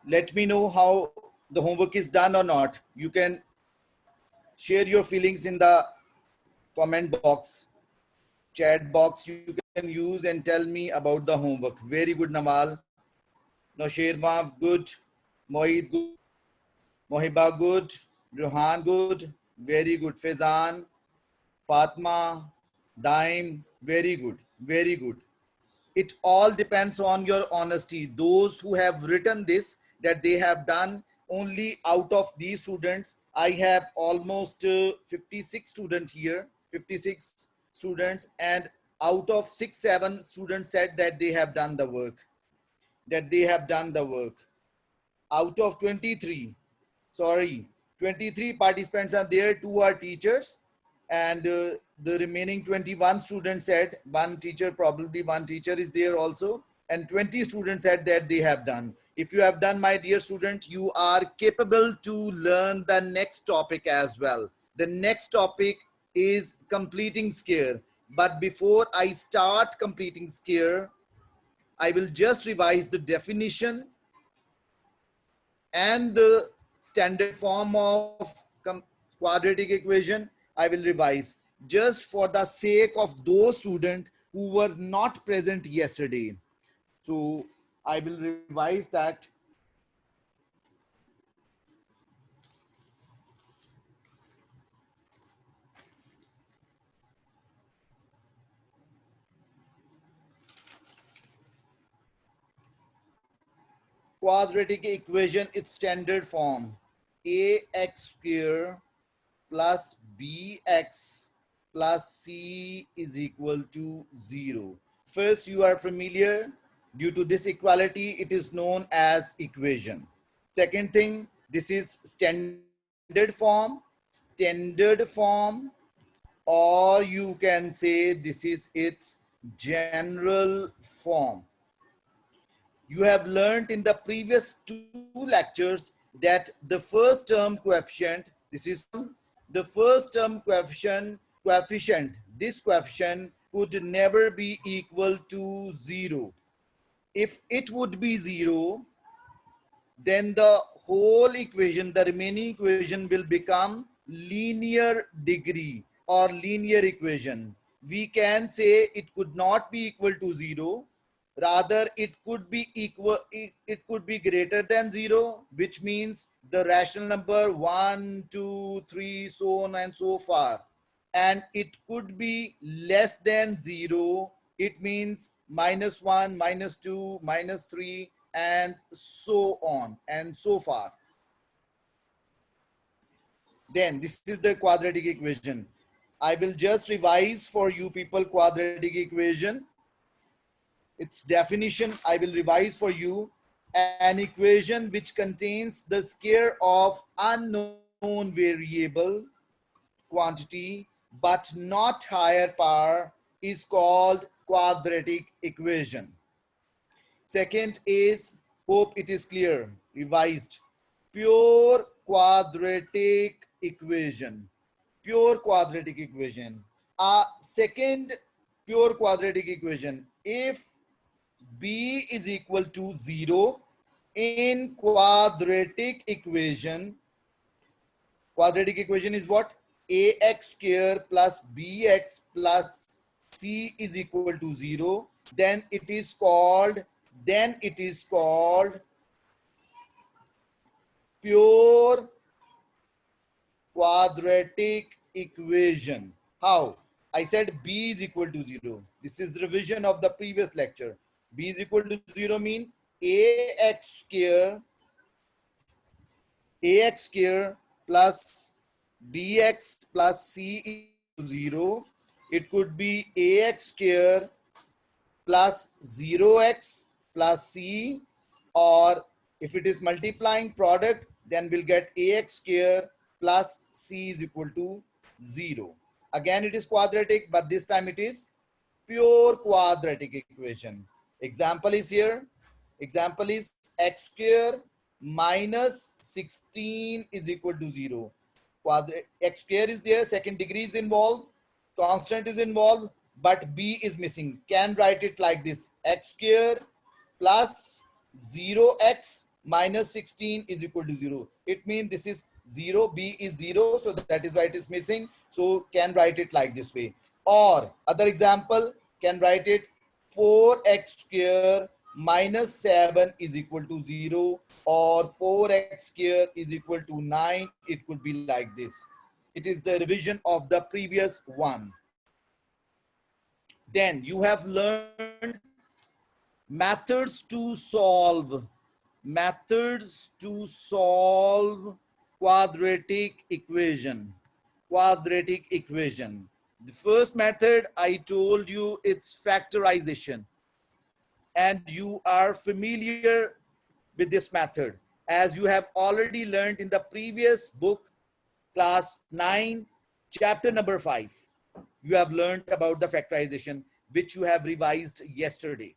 Let me know how the homework is done or not. You can share your feelings in the comment box, chat box. You can use and tell me about the homework. Very good, Nawal. Nosherma, good. Mohit, good. Mohiba, good. Ruhan, good. Very good. Fezan, Fatma, Daim, very good. Very good. It all depends on your honesty. Those who have written this, that they have done only out of these students, I have almost 56 students here, 56 students, and out of 6 7 students said that they have done the work, that they have done the work. Out of 23, sorry, 23 participants are there, 2 are teachers, and the remaining 21 students said, one teacher, probably one teacher is there also, and 20 students said that they have done. If you have done, my dear student, you are capable to learn the next topic as well. The next topic is completing scare. But before I start completing scare, I will just revise the definition and the standard form of quadratic equation. I will revise just for the sake of those students who were not present yesterday. So I will revise that. Quadratic equation, its standard form: ax square plus bx plus c is equal to 0. First, you are familiar, due to this equality, it is known as equation. Second thing, this is standard form, or you can say this is its general form. You have learned in the previous 2 lectures that the first term coefficient, this is the first term coefficient, this coefficient could never be equal to 0. If it would be 0, then the whole equation, the remaining equation, will become linear degree or linear equation. We can say it could not be equal to 0, rather it could be equal, it could be greater than 0, which means the rational number 1 2 3 so on and so far, and it could be less than 0. It means -1, -2, -3, and so on and so far. Then this is the quadratic equation. I will just revise for you people quadratic equation. Its definition I will revise for you. An equation which contains the square of unknown variable quantity but not higher power is called quadratic equation. Second is, hope it is clear, revised, pure quadratic equation. Pure quadratic equation. A second pure quadratic equation. If b is equal to 0 in quadratic equation is what? Ax square plus bx plus c is equal to 0. Then it is called pure quadratic equation. How? I said b is equal to 0. This is revision of the previous lecture. B is equal to 0 mean ax square plus bx plus c is equal to 0. It could be ax square plus 0x plus c, or if it is multiplying product, then we'll get ax square plus c is equal to 0. Again, it is quadratic, but this time it is pure quadratic equation. Example is here. Example is x square minus 16 is equal to 0. X square is there, second degree is involved, constant is involved, but b is missing. Can write it like this: x square plus 0x minus 16 is equal to 0. It means this is 0, b is 0, so that is why it is missing. So can write it like this way. Or other example, can write it 4x square minus 7 is equal to 0, or 4x square is equal to 9. It could be like this. It is the revision of the previous one. Then you have learned methods to solve quadratic equation. Quadratic equation. The first method I told you, it's factorization, and you are familiar with this method as you have already learned in the previous book, class 9, chapter number 5. You have learned about the factorization, which you have revised yesterday.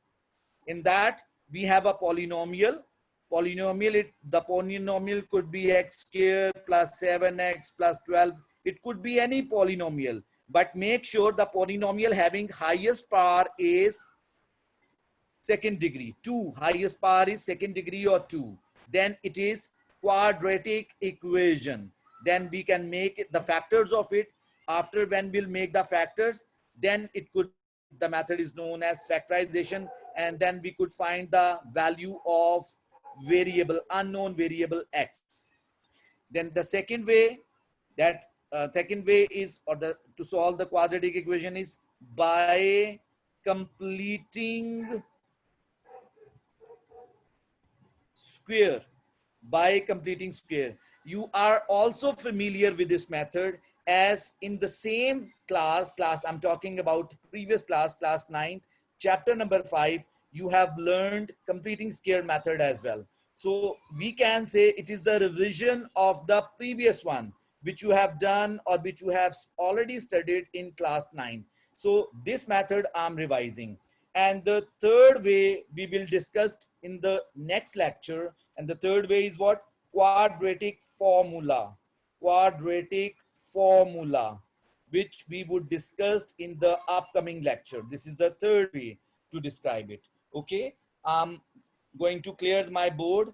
In that, we have a polynomial. The polynomial could be x squared plus 7x plus 12. It could be any polynomial, but make sure the polynomial having highest power is second degree, 2. Highest power is second degree or 2. Then it is quadratic equation. Then we can make the factors of it. After, when we'll make the factors, then the method is known as factorization, and then we could find the value of unknown variable x. Then the second way, to solve the quadratic equation is by completing square. You are also familiar with this method, as in the same class I'm talking about previous class 9, chapter number 5, you have learned completing square method as well. So we can say it is the revision of the previous one, which you have done or which you have already studied in class 9. So this method I'm revising. And the third way we will discuss in the next lecture. And the third way is what? Quadratic formula. Quadratic formula, which we would discuss in the upcoming lecture. This is the third way to describe it. Okay. I'm going to clear my board.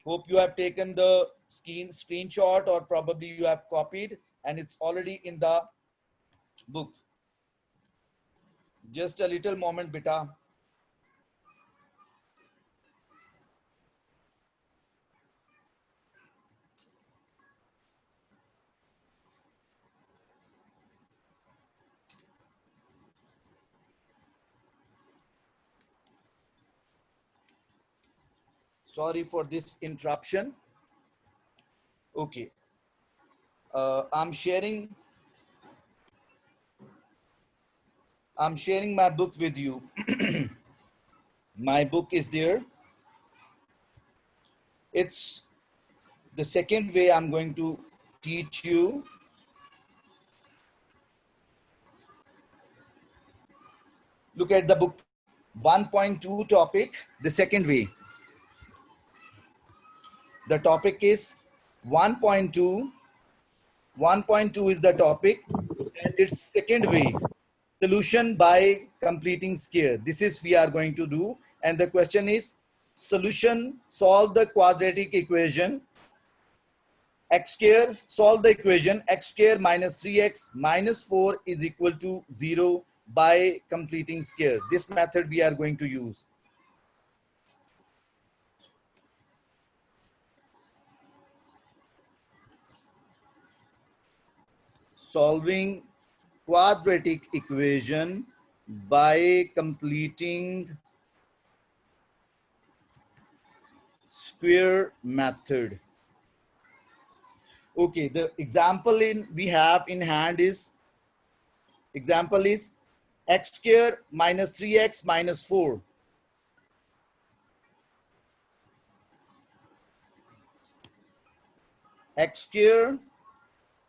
Hope you have taken the screenshot, or probably you have copied, and it's already in the book. Just a little moment, beta. Sorry for this interruption. Okay. I'm sharing my book with you. My book is there. It's the second way I'm going to teach you. Look at the book 1.2 topic, the second way. The topic is 1.2. 1.2 is the topic, and its second way, solution by completing square. This is we are going to do, and the question is solution, solve the quadratic equation x square, solve the equation x square minus 3x minus 4 is equal to 0 by completing square. This method we are going to use. Solving quadratic equation by completing square method. Okay, the example we have in hand is x square minus 3x minus 4. X square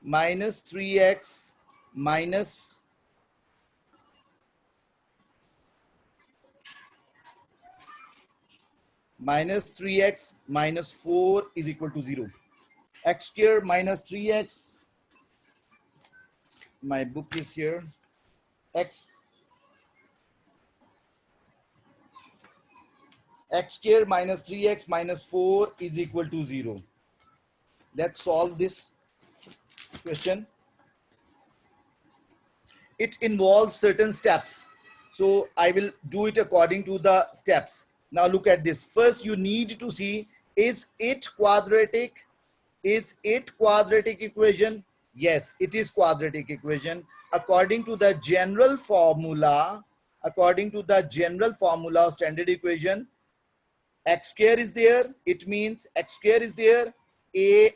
minus 3x minus 3x minus 4 is equal to 0. X square minus 3x, my book is here. x square minus 3x minus 4 is equal to 0. Let's solve this question. It involves certain steps. So I will do it according to the steps. Now look at this. First, you need to see, is it quadratic? Is it quadratic equation? Yes, it is quadratic equation. According to the general formula, of standard equation, x square is there. It means x square is there,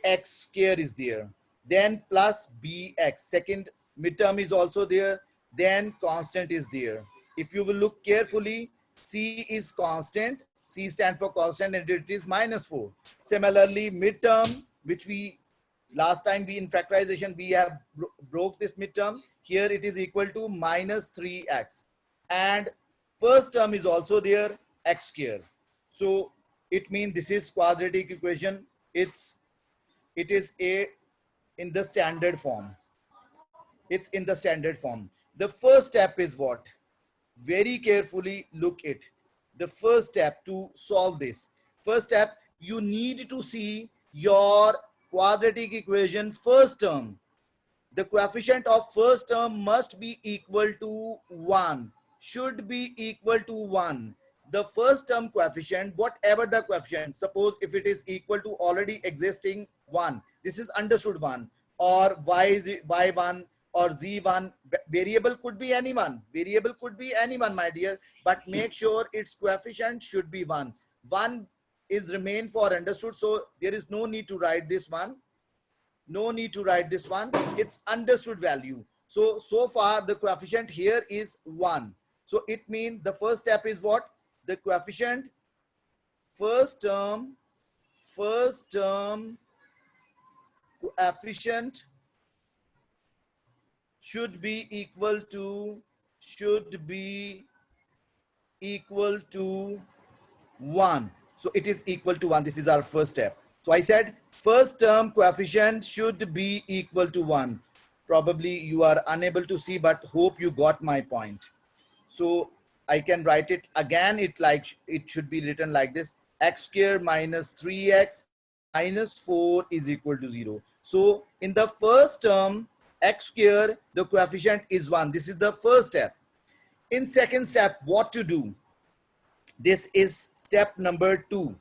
ax square is there. Then plus bx, second midterm is also there. Then constant is there. If you will look carefully, c is constant. C stand for constant and it is minus 4. Similarly, midterm, which we last time we in factorization we have broke this midterm. Here it is equal to minus 3x. And first term is also there, x square. So it means this is quadratic equation. It is in the standard form. It's in the standard form. The first step is what? Very carefully look it. The first step to solve this. First step, you need to see your quadratic equation first term. The coefficient of first term must be equal to 1. Should be equal to 1. The first term coefficient, whatever the coefficient, suppose if it is equal to already existing 1, this is understood 1, or y1 or z1, variable could be anyone. Variable could be anyone, my dear, but make sure its coefficient should be 1. 1 is remain for understood, so there is no need to write this one. No need to write this one. It's understood value. So far the coefficient here is 1. So it means the first step is what? The coefficient first term coefficient should be equal to 1. So it is equal to 1. This is our first step. So I said first term coefficient should be equal to 1. Probably you are unable to see, but hope you got my point. So I can write it again. It should be written like this: x square minus 3x minus 4 is equal to 0. So in the first term, x square, the coefficient is 1. This is the first step. In second step, what to do? This is step number 2.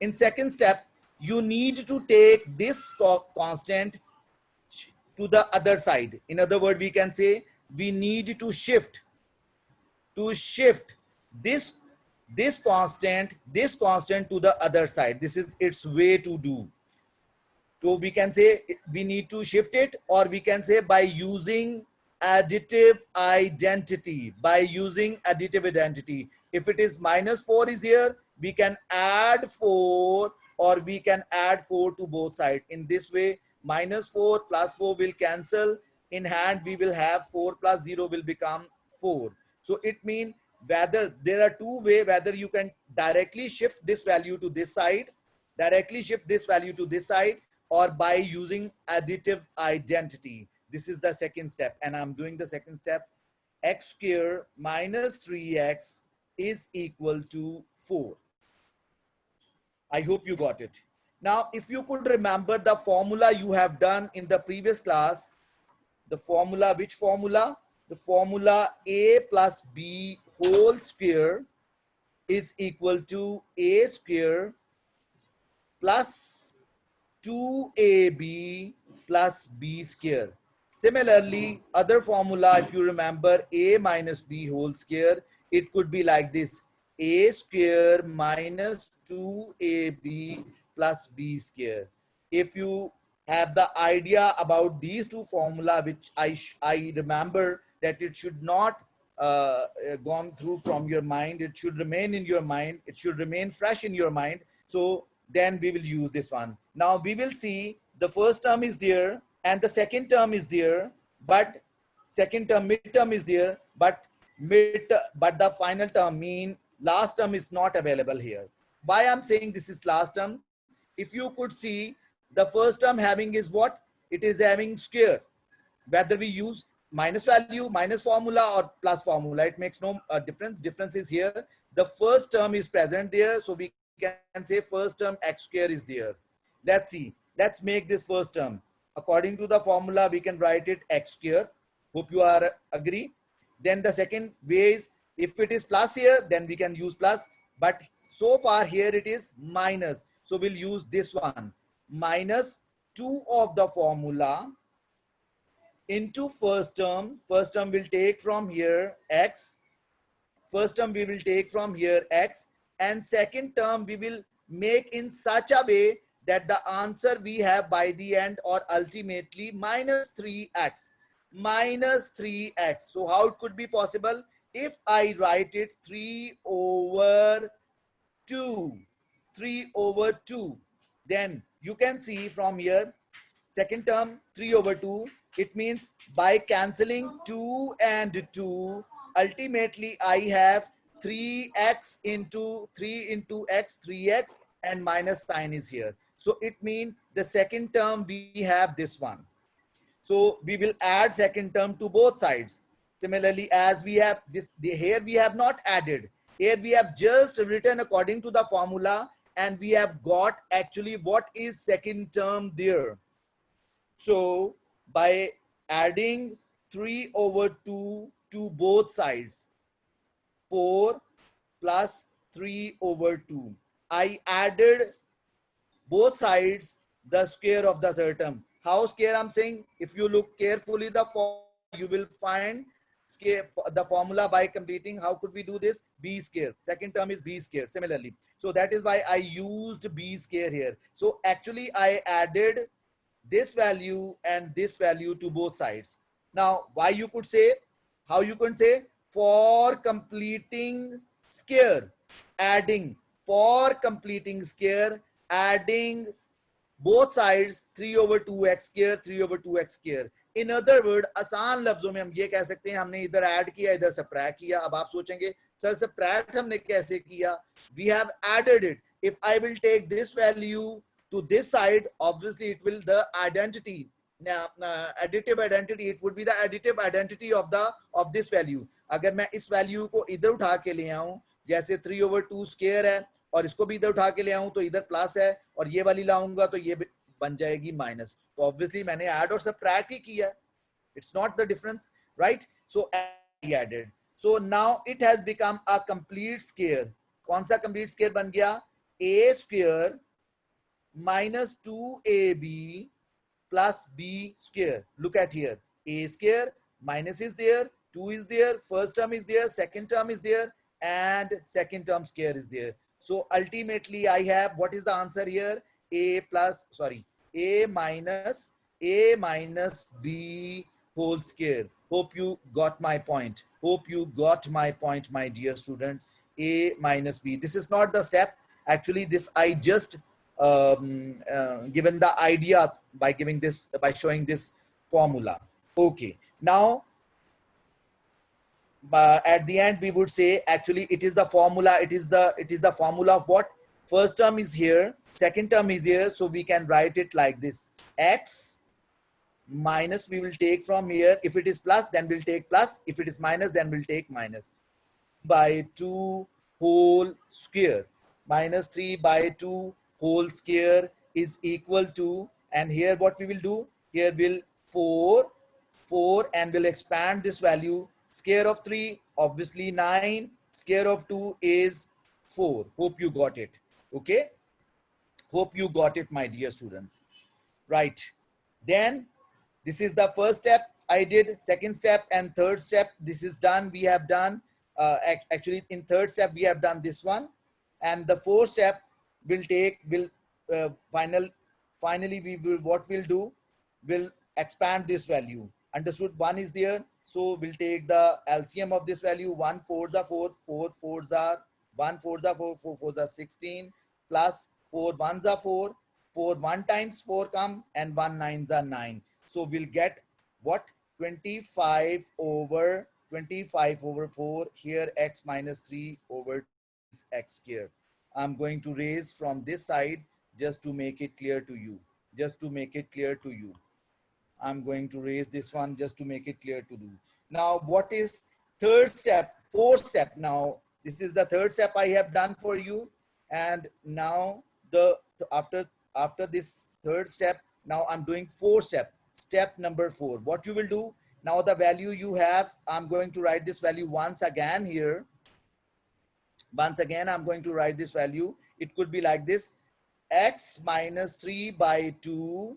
In second step, you need to take this constant to the other side. In other words, we can say we need to shift this constant to the other side. This is its way to do. So we can say we need to shift it, or we can say by using additive identity. If it is minus 4 is here, we can add 4, or we can add 4 to both sides. In this way, minus 4 plus 4 will cancel. In hand, we will have 4 plus 0 will become 4. So it means whether there are two ways, whether you can directly shift this value to this side, or by using additive identity. This is the second step, and I'm doing the second step. X square minus 3x is equal to 4. I hope you got it. Now, if you could remember the formula you have done in the previous class, the formula, which formula? The formula a plus b whole square is equal to a square plus 2ab plus b square. Similarly, other formula, if you remember, a minus b whole square, it could be like this: a square minus 2ab plus b square. If you have the idea about these two formula, which I remember that it should not gone through from your mind, it should remain in your mind, it should remain fresh in your mind. So then we will use this one. Now we will see the first term is there and the second term is there, but midterm is there, but the final term, mean last term, is not available here. Why I'm saying this is last term? If you could see, the first term having is what? It is having square. Whether we use minus value, minus formula, or plus formula, it makes no difference. Difference is here. the first term is present there. So we can say first term x square is there. Let's see. Let's make this first term. According to the formula, we can write it x square. Hope you are agree. Then the second way is, if it is plus here, then we can use plus. But so far here it is minus. So we'll use this one. Minus 2 of the formula into first term. First term will take from here x. First term we will take from here x. And second term we will make in such a way that the answer we have by the end, or ultimately, minus 3x. Minus 3x. So how it could be possible? If I write it 3 over 2. 3 over 2. Then you can see from here, second term 3 over 2. It means by cancelling 2 and 2, ultimately I have 3x into 3 into x, 3x, and minus sign is here. So it means the second term we have this one. So we will add second term to both sides. Similarly, as we have this, here we have not added. Here we have just written according to the formula, and we have got actually what is second term there. So by adding 3 over 2 to both sides, 4 plus 3 over 2. I added both sides the square of the third term. How square I'm saying? If you look carefully the formula, you will find the formula by completing. How could we do this? B square. Second term is B square. Similarly. So that is why I used B square here. So actually I added this value and this value to both sides. Now, why you could say, how you can say, for completing square, adding, for completing square, adding both sides 3 over 2x square, 3 over 2x square. In other word, आसान लफ्जों में हम ये कह सकते हैं, हमने इधर add किया, इधर सबट्रैक्ट किया. अब आप सोचेंगे सर सबट्रैक्ट हमने कैसे किया? We have added it. If I will take this value to this side, obviously it will the identity, additive identity, it would be the additive identity of this value. अगर मैं इस value को इधर उठा के ले आऊं, जैसे 3 over 2 square है, और इसको भी इधर उठा के ले आऊं तो इधर प्लस है, और ये वाली लाऊंगा तो ये बन जाएगी माइनस. तो ऑब्वियसली मैंने ऐड और सबट्रैक्ट ही किया. It's not the difference, right? So I added. So now it has become a complete square. कौन सा complete square बन गया? A square minus 2ab plus b square. Look at here. A square, minus is there, 2 is there, first term is there, second term is there, and second term square is there. So ultimately I have, what is the answer here? A minus b whole square. Hope you got my point. Hope you got my point, my dear students. A minus b. This is not the step. Actually, this I just given the idea by giving this, by showing this formula. Okay. Now, at the end we would say actually it is the formula. It is the formula of what? First term is here, second term is here. So we can write it like this: x minus, we will take from here. If it is plus, then we'll take plus. If it is minus, then we'll take minus, by 2 whole square. Minus 3 by 2 whole square is equal to, and here what we will do, here will 4, and we'll expand this value. Square of 3, obviously 9. Square of 2 is 4. Hope you got it. Okay. Hope you got it, my dear students. Right. Then this is the first step I did. Second step and third step, this is done. We have done, actually in third step, we have done this one. And the fourth step will take, finally we will, what we'll do, we'll expand this value. Understood? 1 is there. So we'll take the LCM of this value. 1 4s are 4, 4 4s are 1 4s are 4, 4 4s are 16, plus 4 1s are 4, 4 1 times 4 come, and 1 9s are 9. So we'll get what? 25 over 4 here, x minus 3 over x square. I'm going to raise from this side just to make it clear to you. Just to make it clear to you. I'm going to raise this one just to make it clear to you. Now, what is third step, fourth step? Now, This is the third step I have done for you. And now the after this third step, now I'm doing four step. Step number 4. What you will do now, the value you have, I'm going to write this value once again here. Once again, I'm going to write this value. It could be like this: x minus 3 by 2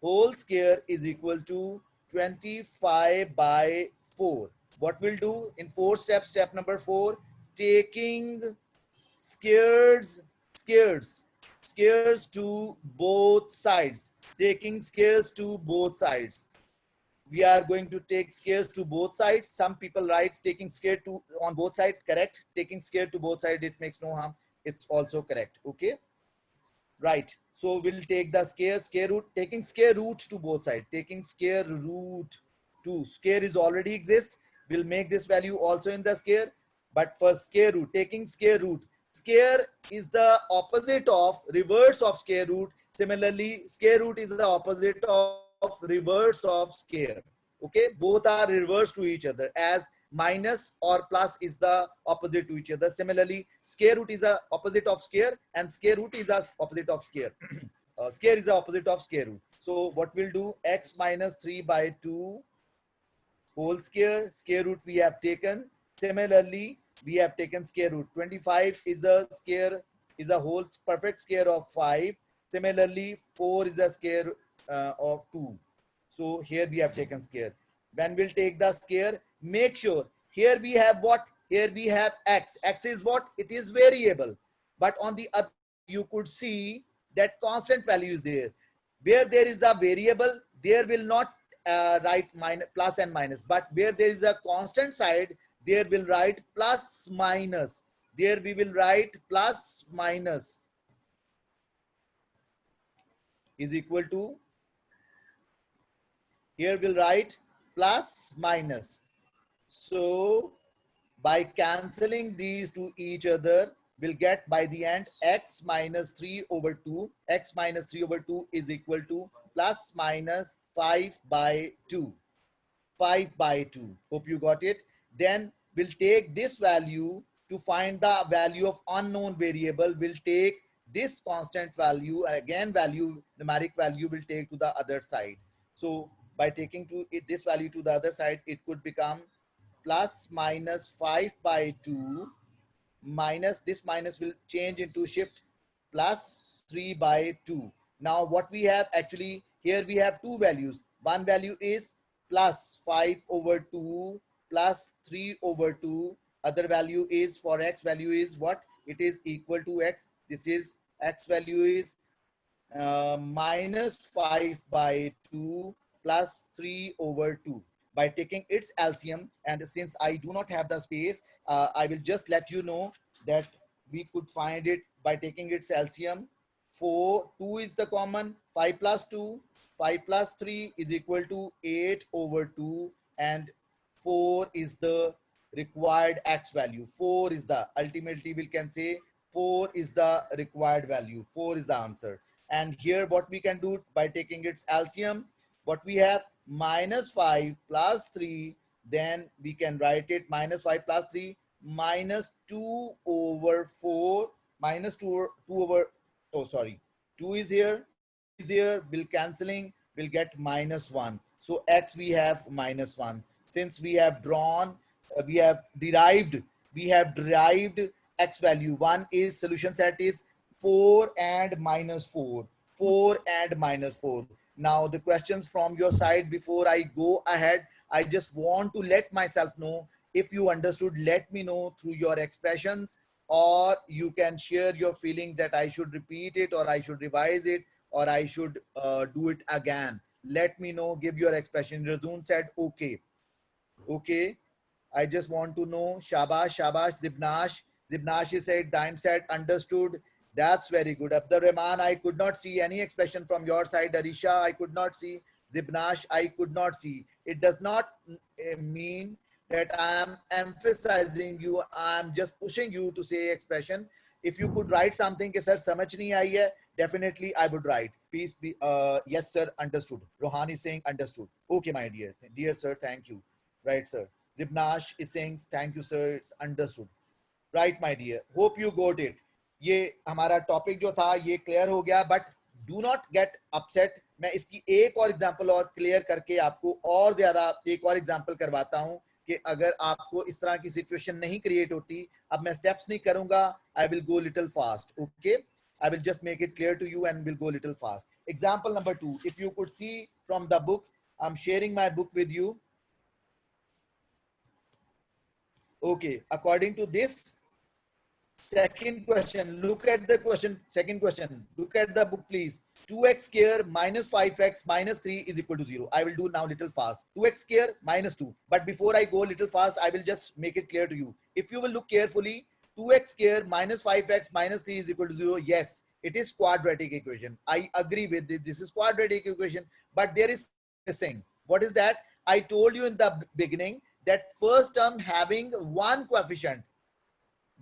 whole square is equal to 25 by 4. What we'll do in 4 steps, step number 4, taking squares, squares, squares to both sides. Taking squares to both sides. We are going to take squares to both sides. Some people write taking square to on both sides. Correct. Taking square to both sides, it makes no harm. It's also correct. Okay. Right. So we'll take the square root, taking square root to both sides. Taking square root to square is already exist. We'll make this value also in the square. But for square root, taking square root. Square is the opposite of reverse of square root. Similarly, square root is the opposite of reverse of square. Okay, both are reverse to each other, as minus or plus is the opposite to each other. Similarly, square root is the opposite of square, and square root is the opposite of square. Square is the opposite of square root. So what we'll do, x minus 3 by 2 whole square root we have taken. Similarly, we have taken square root. 25 is a square, is a whole perfect square of 5. Similarly, 4 is a square of 2. So here we have taken square. When we'll take the square, make sure here we have what? Here we have x. X is what? It is variable. But on the other, you could see that constant value is there. Where there is a variable, there will not write minus, plus and minus. But where there is a constant side, there will write plus minus. There we will write plus minus is equal to, here we'll write plus minus. So by cancelling these to each other, we'll get by the end x minus 3 over 2. X minus 3 over 2 is equal to plus minus 5 by 2. 5 by 2. Hope you got it. Then we'll take this value to find the value of unknown variable. We'll take this constant value, again value, numeric value will take to the other side. So by taking to it, this value to the other side, it could become plus minus 5 by 2 minus, this minus will change into shift plus 3 by 2. Now what we have actually, here we have two values. One value is plus 5 over 2 plus 3 over 2. Other value is, for x value is what? It is equal to x. This is x value is minus 5 by 2 plus 3 over 2. By taking its LCM, and since I do not have the space, I will just let you know that we could find it by taking its LCM. 2 is the common, 5 plus 2, 5 plus 3 is equal to 8 over 2, and 4 is the required x value. 4 is the, ultimately we can say 4 is the required value. 4 is the answer. And here what we can do by taking its LCM, what we have, minus 5 plus 3, then we can write it minus 5 plus 3 minus 2 over 4, minus 2 over, oh sorry, 2 is here, will cancelling, will get minus 1. So x we have minus 1. Since we have drawn, we have derived x value. One is solution set is 4 and minus 4. 4 and minus 4. Now the questions from your side, before I go ahead, I just want to let myself know. If you understood, let me know through your expressions, or you can share your feeling that I should repeat it, or I should revise it, or I should do it again. Let me know, give your expression. Razun said, okay. Okay. I just want to know. Shabash, Shabash, Zibnash. Zibnash said, Dime said, understood. That's very good. Abdul Rahman, I could not see any expression from your side. Arisha, I could not see. Zibnash, I could not see. It does not mean that I am emphasizing you. I am just pushing you to say expression. If you could write something, sir, samajh nahi aayi hai, definitely I would write. Please be, yes, sir, understood. Rohani saying understood. Okay, my dear sir, thank you. Right, sir. Zibnash is saying, thank you, sir, it's understood. Right my dear, hope you got it. ये हमारा topic जो था ये clear हो गया, but do not get upset. मैं इसकी एक और एग्जांपल और क्लियर करके आपको और ज्यादा एक और एग्जांपल करवाता हूं कि अगर आपको इस तरह की सिचुएशन नहीं क्रिएट होती, अब मैं स्टेप्स नहीं करूंगा, I will go little fast, okay. I will just make it clear to you and will go a little fast. Example number 2, if you could see from the book, I'm sharing my book with you. Okay, according to this, second question, look at the question, second question, look at the book please. 2x square minus 5x minus 3 is equal to 0. I will do now little fast. 2x square minus 2. But before I go little fast, I will just make it clear to you. If you will look carefully, 2x square minus 5x minus 3 is equal to 0. Yes, it is quadratic equation. I agree with this. This is quadratic equation, but there is missing. What is that? I told you in the beginning that first term having one coefficient.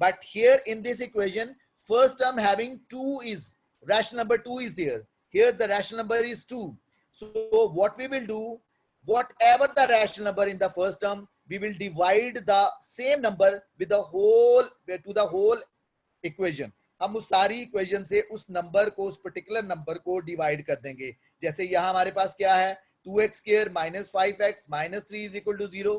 But here in this equation, first term having 2 is, rational number 2 is there. Here the rational number is 2. So what we will do, whatever the rational number in the first term, we will divide the same number with the whole, to the whole equation. हम उस सारी equation से उस number को, उस particular number को divide कर देंगे. जैसे यहाँ हमारे पास क्या है, 2x square minus 5x minus 3 is equal to 0.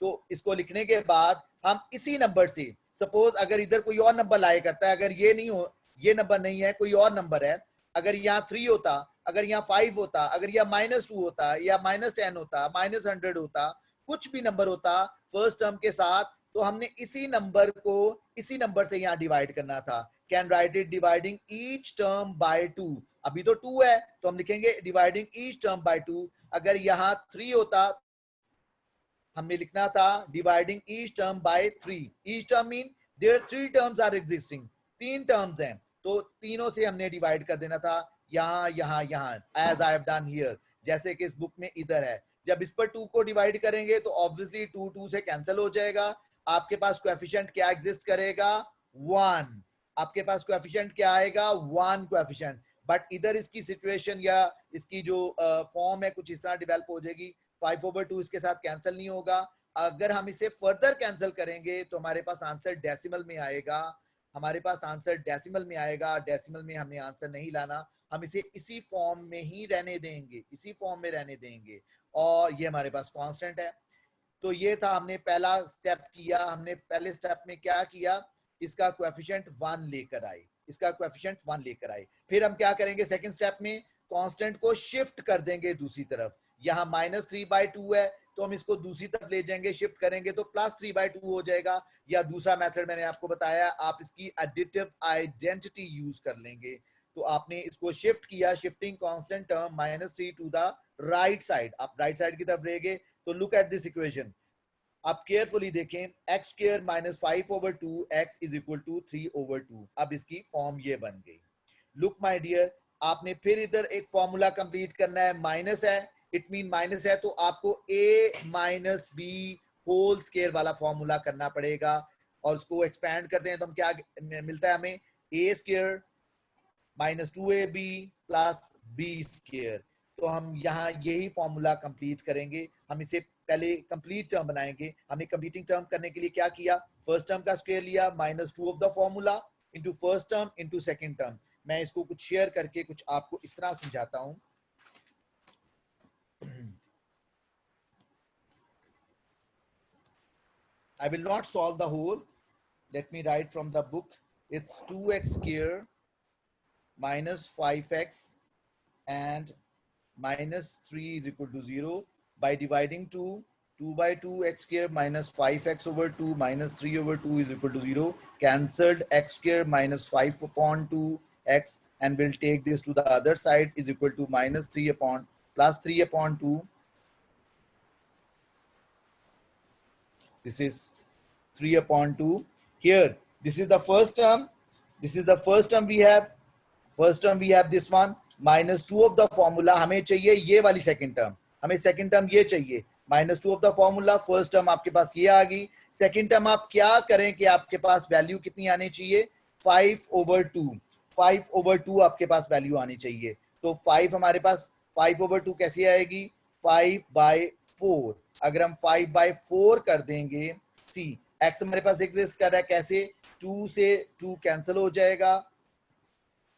तो इसको लिखने के बाद हम इसी नंबर से, सपोज अगर इधर कोई और नंबर लाया करता है, अगर ये नहीं हो, ये नंबर नहीं है, कोई और नंबर है, अगर यहाँ 3 होता, अगर यहाँ 5 होता, अगर यहाँ -2 होता, या -10 होता, -100 होता, कुछ भी नंबर होता फर्स्ट टर्म के साथ, तो हमने इसी नंबर को इसी नंबर से यहाँ डिवाइड करना था. Can write it dividing each term bye 2. अभी तो 2 है तो हम लिखेंगे डिवाइडिंग ईच टर्म बाय 2. अगर यहाँ 3 होता, हमने लिखना था dividing each term by 3. Each term mean there 3 terms are existing, 3 terms हैं, तो तीनों से हमने डिवाइड कर देना था, यहाँ यहाँ यहाँ, as I have done here, जैसे कि इस बुक में इधर है. जब इस पर 2 को डिवाइड करेंगे तो ऑब्वियसली 2 2 से कैंसिल हो जाएगा. आपके पास कोएफिशिएंट क्या एग्जिस्ट करेगा, 1. आपके पास कोएफिशिएंट क्या आएगा, 1 कोएफिशिएंट. बट इधर इसकी सिचुएशन या इसकी जो फॉर्म है कुछ इस तरह डेवलप हो जाएगी. 5/2 इसके साथ कैंसिल नहीं होगा. अगर हम इसे फर्दर कैंसिल करेंगे तो हमारे पास आंसर डेसिमल में आएगा. हमारे पास आंसर डेसिमल में आएगा. डेसिमल में हमें आंसर नहीं लाना, हम इसे इसी फॉर्म में ही रहने देंगे, इसी फॉर्म में रहने देंगे. और ये हमारे पास कांस्टेंट है. तो ये था, हमने पहला स्टेप किया. हमने पहले स्टेप में क्या किया, इसका कोएफिशिएंट 1 लेकर आए, इसका कोएफिशिएंट 1 लेकर आए. फिर हम क्या करेंगे, सेकंड स्टेप में कांस्टेंट को शिफ्ट कर देंगे दूसरी तरफ. यहाँ -3/2 है तो हम इसको दूसरी तरफ ले जाएंगे, शिफ्ट करेंगे तो +3/2 हो जाएगा. या दूसरा मेथड मैंने आपको बताया, आप इसकी एडिटिव आइडेंटिटी यूज कर लेंगे. तो आपने इसको शिफ्ट किया, shifting constant term -3 to the right side, आप राइट साइड की तरफ ले गए. तो लुक एट दिस इक्वेशन, आप केयरफुली देखें, x square minus 5/2 x is equal to 3/2. अब इसकी फॉर्म ये बन गई. लुक माय डियर, आपने फिर इधर एक फॉर्मूला कंप्लीट करना है. माइनस है, इट मीन माइनस है, तो आपको a minus b whole square वाला फॉर्मूला करना पड़ेगा. और उसको एक्सपैंड करते हैं तो हम क्या मिलता है हमें, a square minus 2ab plus b square. तो हम यहाँ यही फॉर्मूला कंप्लीट करेंगे. हम इसे पहले कंप्लीट टर्म बनाएंगे. हमने कंप्लीटिंग टर्म करने के लिए क्या किया, फर्स्ट टर्म का स्क्वायर लिया, -2 of the formula into first term into second term. मैं इसको कुछ शेयर करके कुछ आपको इस तरह समझाता हूं. I will not solve the whole. Let me write from the book. It's 2x square minus 5x and -3 is equal to 0 by dividing 2/2 x square minus 5x over 2 minus 3/2 is equal to 0. Cancelled x square minus 5/2 x, and we'll take this to the other side, is equal to -3 upon plus 3/2. This is 3/2. Here, this is the first term. This is the first term we have. First term we have this one, -2 of the formula. हमें चाहिए ये वाली second term, हमें second term ये चाहिए. -2 of the formula, first term आपके पास ये आ गई. सेकंड टर्म आप क्या करें कि आपके पास वैल्यू कितनी आनी चाहिए, 5/2. 5/2 आपके पास वैल्यू आनी चाहिए. तो 5 हमारे पास 5/2 कैसे आएगी, 5/4. अगर हम 5/4 कर देंगे, सी एक्स हमारे पास एग्जिस्ट कर रहा है कैसे, 2 से 2 कैंसिल हो जाएगा,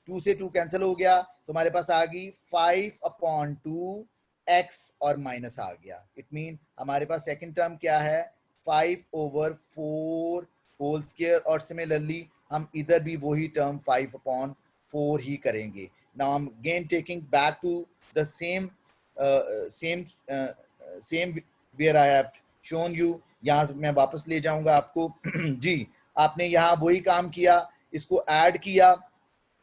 2 से 2 कैंसिल हो गया तो हमारे पास आ गई 5/2 x और माइनस आ गया. इट मीन हमारे पास सेकंड टर्म क्या है, 5/4 होल स्क्वायर. और सिमिलरली हम इधर भी वही टर्म 5/4 ही करेंगे. Now I am again taking back to the same where I have shown you. यहाँ से मैं वापस ले जाऊंगा आपको. जी, आपने यहाँ वही काम किया, इसको ऐड किया,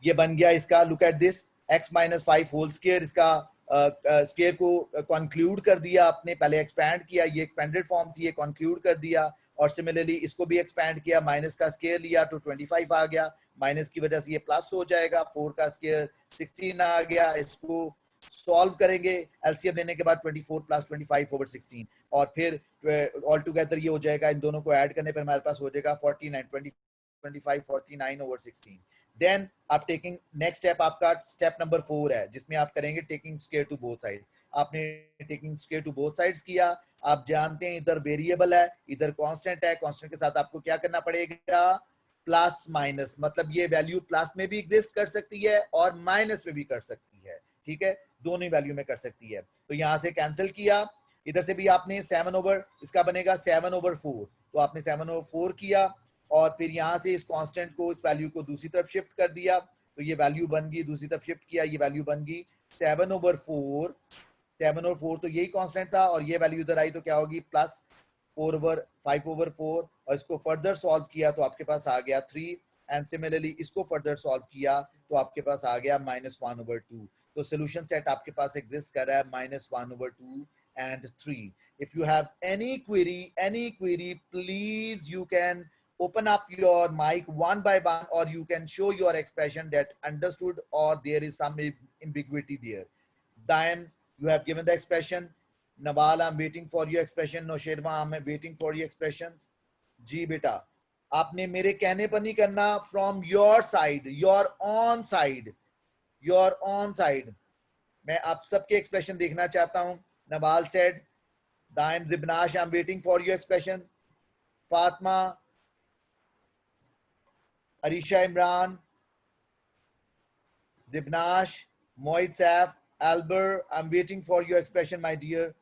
ये बन गया इसका. Look at this, x minus 5 whole square. इसका स्क्वायर को कंक्लूड कर दिया आपने, पहले एक्सपैंड किया, ये एक्सपेंडेड फॉर्म थी, ये कंक्लूड कर दिया. और सिमिलरली इसको भी एक्सपैंड किया, माइनस का स्क्वायर लिया तो 25 आ गया, माइनस की वजह से ये प्लस हो जाएगा, 4 का स्क्वायर 16 आ गया. इसको सॉल्व करेंगे, एलसीएम लेने के बाद 24 प्लस 25 ओवर 16, और फिर ऑल टुगेदर ये हो जाएगा. इन दोनों को ऐड करने पर हमारे पास हो जाएगा 49 25 49 ओवर 16. देन आप टेकिंग नेक्स्ट स्टेप, आपका स्टेप नंबर 4 है जिसमें आप करेंगे taking square to both side. आपने taking square to both sides किया. आप जानते हैं इधर वेरिएबल है, इधर कांस्टेंट है. कांस्टेंट के साथ आपको क्या करना पड़ेगा, प्लस माइनस. मतलब ये वैल्यू प्लस में भी एग्जिस्ट कर सकती है और माइनस में भी कर सकती है. ठीक है, दोनों वैल्यू में कर सकती है. तो यहां से कैंसिल किया, इधर से भी आपने 7 ओवर, इसका बनेगा 7/4. तो आपने 7/4 किया और फिर यहाँ से इस कांस्टेंट को, इस वैल्यू को दूसरी तरफ शिफ्ट कर दिया तो ये वैल्यू बन गई, दूसरी तरफ शिफ्ट किया, ये वैल्यू बन गई 7/4. 7/4 तो यही कांस्टेंट था और ये वैल्यू इधर आई तो क्या होगी, प्लस 5/4. और इसको फर्दर सॉल्व किया तो आपके पास आ गया 3. एंड सिमिलरली इसको फर्दर सॉल्व किया तो आपके पास आ गया -1/2. तो सोल्यूशन सेट आपके पास एग्जिस्ट कर रहा है -1/2 and 3. If you have any query, please you can open up your mic one by one, or you can show your expression that understood or there is some ambiguity there. Daim, you have given the expression. Nawal, I'm waiting for your expression. Nosherwa, I'm waiting for your expressions. जी बेटा, आपने मेरे कहने पर नहीं करना. From your side, your own side, your own side. मैं आप सबके एक्सप्रेशन देखना चाहता हूं. Nawal said, Daim Zibnash, I'm waiting for your expression. Fatma, Arisha Imran, Zibnash, Mohit Saif, Albert, I'm waiting for your expression, my dear.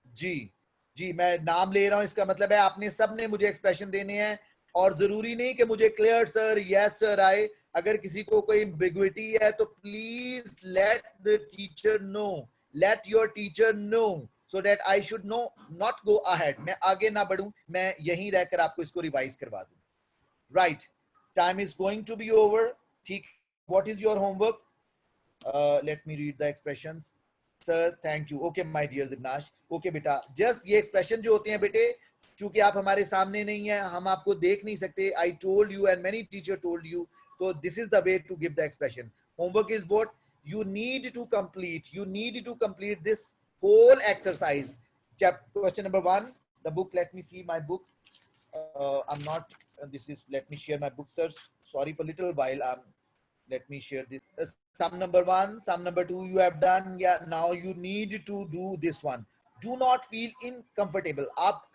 जी जी, मैं नाम ले रहा हूं, इसका मतलब है आपने सबने मुझे एक्सप्रेशन देने हैं. और जरूरी नहीं कि मुझे क्लियर सर, यस सर आए. अगर किसी को कोई एम्बिग्विटी है तो please let the teacher know, let your teacher know, so that I should know not go ahead. मैं आगे ना बढ़ूं, मैं यहीं रहकर आपको इसको रिवाइज करवा दूं. Right, time is going to be over. ठीक, what is your homework? Let me read the expressions. Sir, thank you. Okay, my dear Zibnash. Okay, बेटा, just ये expression जो होते हैं बेटे, चूंकि आप हमारे सामने नहीं है, हम आपको देख नहीं सकते. I told you and many teacher told you. So this is the way to give the expression. Homework is what you need to complete. You need to complete this whole exercise. Question number 1. The book. Let me see my book. I'm not. This is. Let me share my book, sir. Sorry for little while. Let me share this. Sum number 1, sum number 2 you have done. Yeah, now you need to do this one. Do not feel uncomfortable. आप